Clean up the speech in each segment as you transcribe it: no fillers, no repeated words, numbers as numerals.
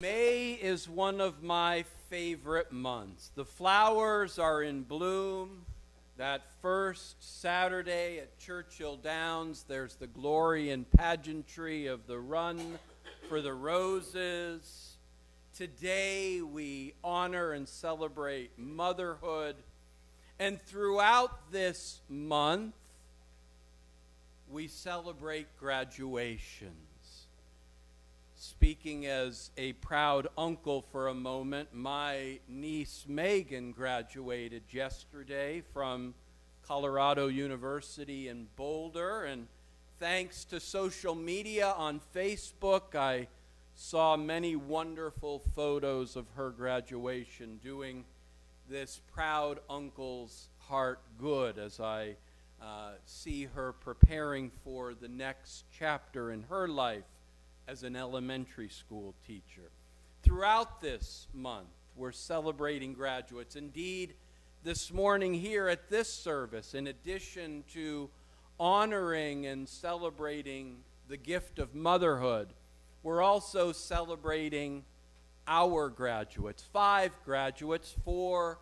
May is one of my favorite months. The flowers are in bloom. That first Saturday at Churchill Downs, there's the glory and pageantry of the Run for the Roses. Today we honor and celebrate motherhood. And throughout this month, we celebrate graduations. Speaking as a proud uncle for a moment, my niece Megan graduated yesterday from Colorado University in Boulder, and thanks to social media on Facebook, I saw many wonderful photos of her graduation, doing this proud uncle's heart good as I see her preparing for the next chapter in her life as an elementary school teacher. Throughout this month, we're celebrating graduates. Indeed, this morning here at this service, in addition to honoring and celebrating the gift of motherhood, we're also celebrating our graduates, 5 graduates, 4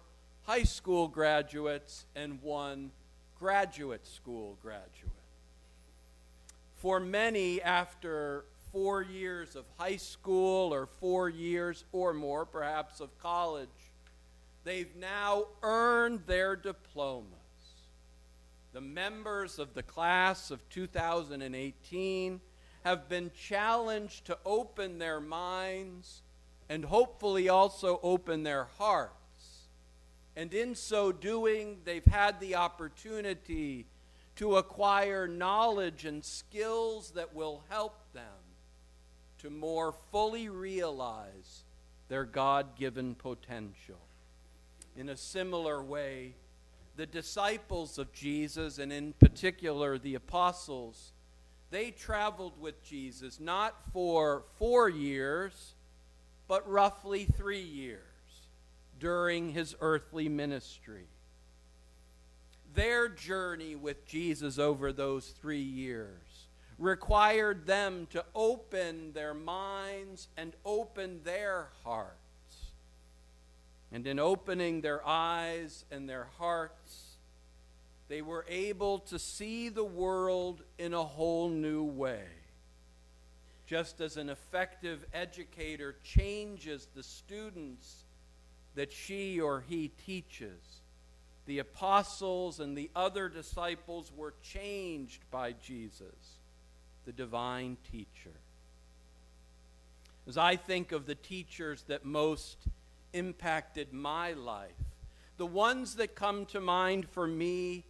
high school graduates, and 1 graduate school graduate. For many, after 4 years of high school or 4 years or more, perhaps, of college, they've now earned their diplomas. The members of the class of 2018 have been challenged to open their minds and hopefully also open their hearts. And in so doing, they've had the opportunity to acquire knowledge and skills that will help them to more fully realize their God-given potential. In a similar way, the disciples of Jesus, and in particular the apostles, they traveled with Jesus not for 4 years, but roughly 3 years during his earthly ministry. Their journey with Jesus over those 3 years required them to open their minds and open their hearts. And in opening their eyes and their hearts, they were able to see the world in a whole new way. Just as an effective educator changes the students that she or he teaches, the apostles and the other disciples were changed by Jesus, the divine teacher. As I think of the teachers that most impacted my life, the ones that come to mind for me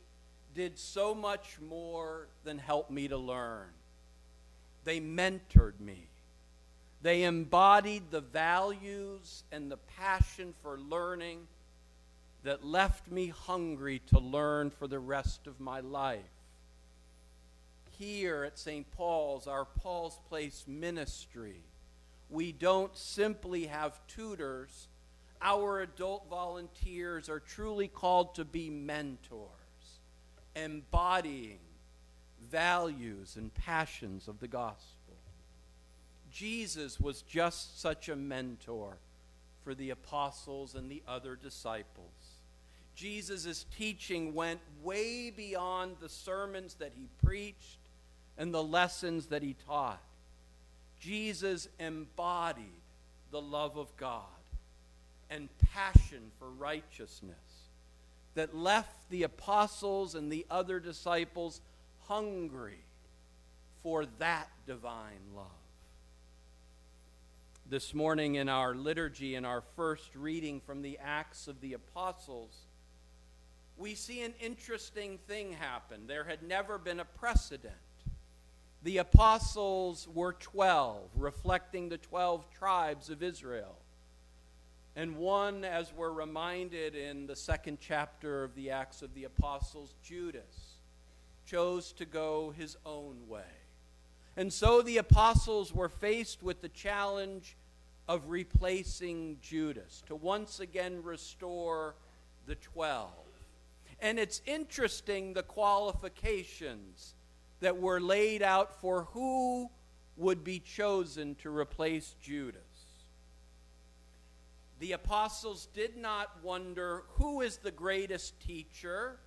did so much more than help me to learn. They mentored me. They embodied the values and the passion for learning that left me hungry to learn for the rest of my life. Here at St. Paul's, our Paul's Place ministry, we don't simply have tutors. Our adult volunteers are truly called to be mentors, embodying values and passions of the gospel. Jesus was just such a mentor for the apostles and the other disciples. Jesus' teaching went way beyond the sermons that he preached and the lessons that he taught. Jesus embodied the love of God and passion for righteousness that left the apostles and the other disciples hungry for that divine love. This morning in our liturgy, in our first reading from the Acts of the Apostles, we see an interesting thing happen. There had never been a precedent. The apostles were 12, reflecting the 12 tribes of Israel. And one, as we're reminded in the 2nd chapter of the Acts of the Apostles, Judas, chose to go his own way. And so the apostles were faced with the challenge of replacing Judas, to once again restore the 12. And it's interesting the qualifications that were laid out for who would be chosen to replace Judas. The apostles did not wonder who is the greatest teacher.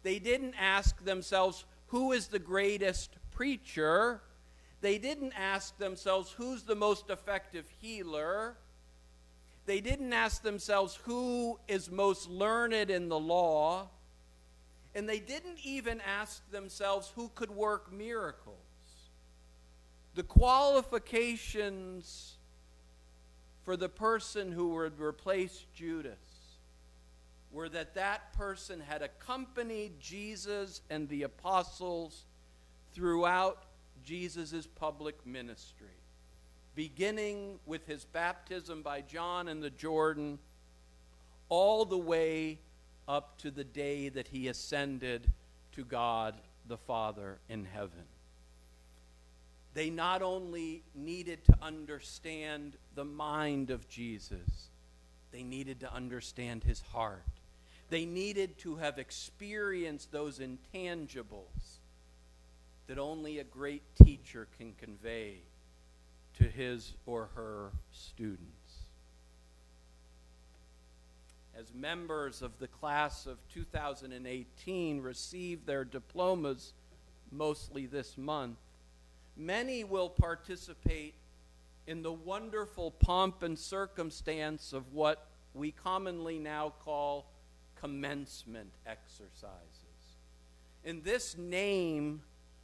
They didn't ask themselves who is the greatest preacher. They didn't ask themselves who's the most effective healer. They didn't ask themselves who is most learned in the law. And they didn't even ask themselves who could work miracles. The qualifications for the person who would replace Judas were that that person had accompanied Jesus and the apostles throughout Jesus' public ministry, beginning with his baptism by John in the Jordan, all the way up to the day that he ascended to God the Father in heaven. They not only needed to understand the mind of Jesus, they needed to understand his heart. They needed to have experienced those intangibles that only a great teacher can convey to his or her students. As members of the class of 2018 receive their diplomas mostly this month, many will participate in the wonderful pomp and circumstance of what we commonly now call commencement exercises. And this name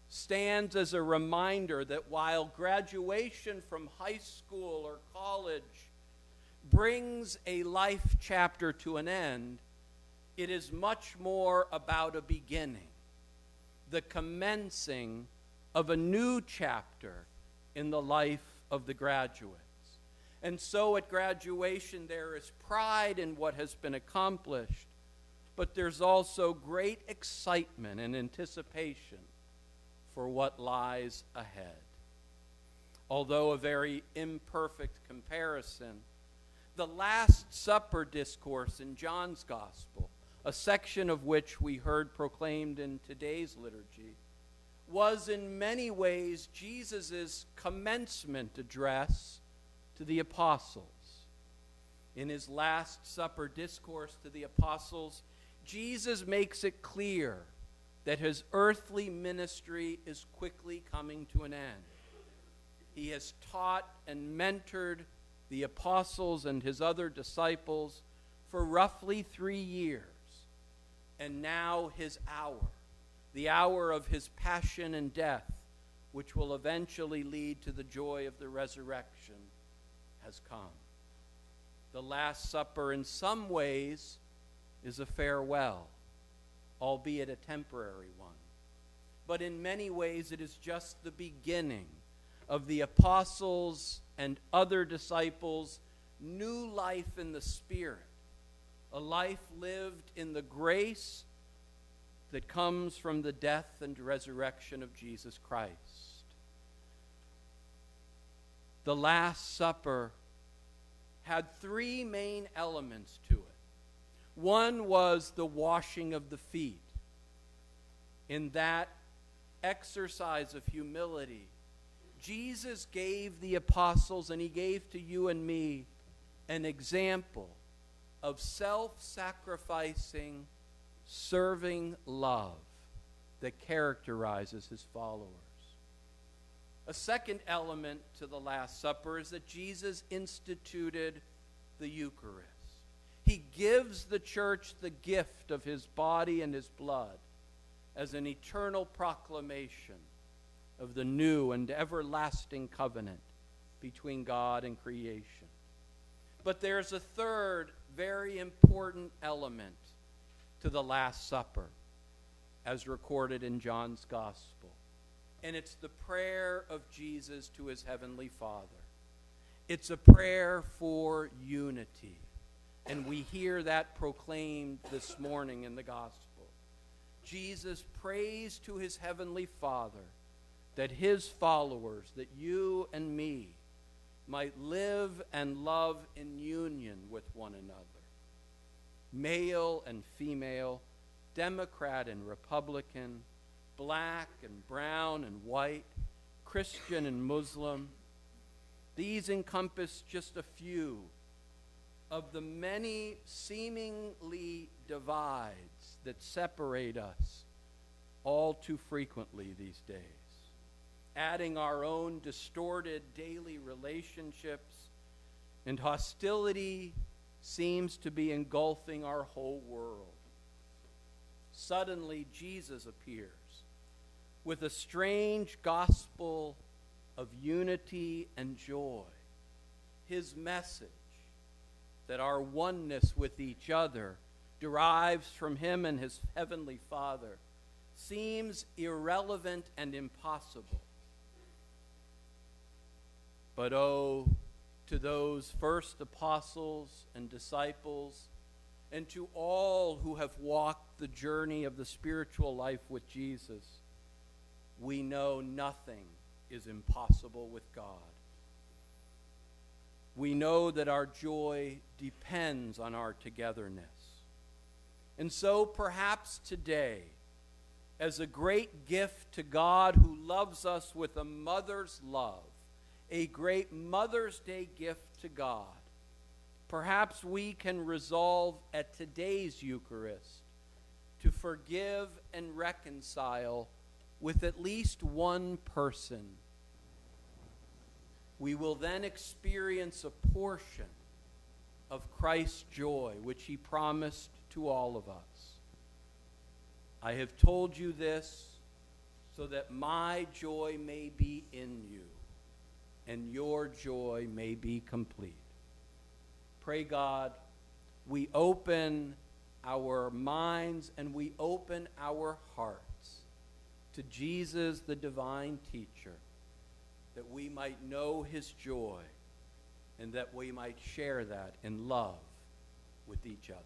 stands as a reminder that while graduation from high school or college brings a life chapter to an end, it is much more about a beginning, the commencing of a new chapter in the life of the graduates. And so at graduation there is pride in what has been accomplished, but there's also great excitement and anticipation for what lies ahead. Although a very imperfect comparison, the Last Supper discourse in John's Gospel, a section of which we heard proclaimed in today's liturgy, was in many ways Jesus' commencement address to the apostles. In his Last Supper discourse to the apostles, Jesus makes it clear that his earthly ministry is quickly coming to an end. He has taught and mentored the apostles and his other disciples for roughly 3 years. And now his hour, the hour of his passion and death, which will eventually lead to the joy of the resurrection, has come. The Last Supper in some ways is a farewell, albeit a temporary one. But in many ways it is just the beginning of the apostles and other disciples' new life in the Spirit, a life lived in the grace that comes from the death and resurrection of Jesus Christ. The Last Supper had 3 main elements to it. One was the washing of the feet. In that exercise of humility, Jesus gave the apostles, and he gave to you and me, an example of self-sacrificing, serving love that characterizes his followers. A second element to the Last Supper is that Jesus instituted the Eucharist. He gives the church the gift of his body and his blood as an eternal proclamation of the new and everlasting covenant between God and creation. But there's a third very important element to the Last Supper, as recorded in John's Gospel. And it's the prayer of Jesus to his heavenly Father. It's a prayer for unity. And we hear that proclaimed this morning in the Gospel. Jesus prays to his heavenly Father that his followers, that you and me, might live and love in union with one another. Male and female, Democrat and Republican, black and brown and white, Christian and Muslim. These encompass just a few of the many seemingly divides that separate us all too frequently these days, adding our own distorted daily relationships, and hostility seems to be engulfing our whole world. Suddenly, Jesus appears with a strange gospel of unity and joy. His message that our oneness with each other derives from him and his heavenly Father seems irrelevant and impossible. But oh, to those first apostles and disciples, and to all who have walked the journey of the spiritual life with Jesus, we know nothing is impossible with God. We know that our joy depends on our togetherness. And so perhaps today, as a great gift to God who loves us with a mother's love, a great Mother's Day gift to God, perhaps we can resolve at today's Eucharist to forgive and reconcile with at least one person. We will then experience a portion of Christ's joy, which he promised to all of us. I have told you this so that my joy may be in you and your joy may be complete. Pray God, we open our minds and we open our hearts to Jesus, the divine teacher, that we might know his joy and that we might share that in love with each other.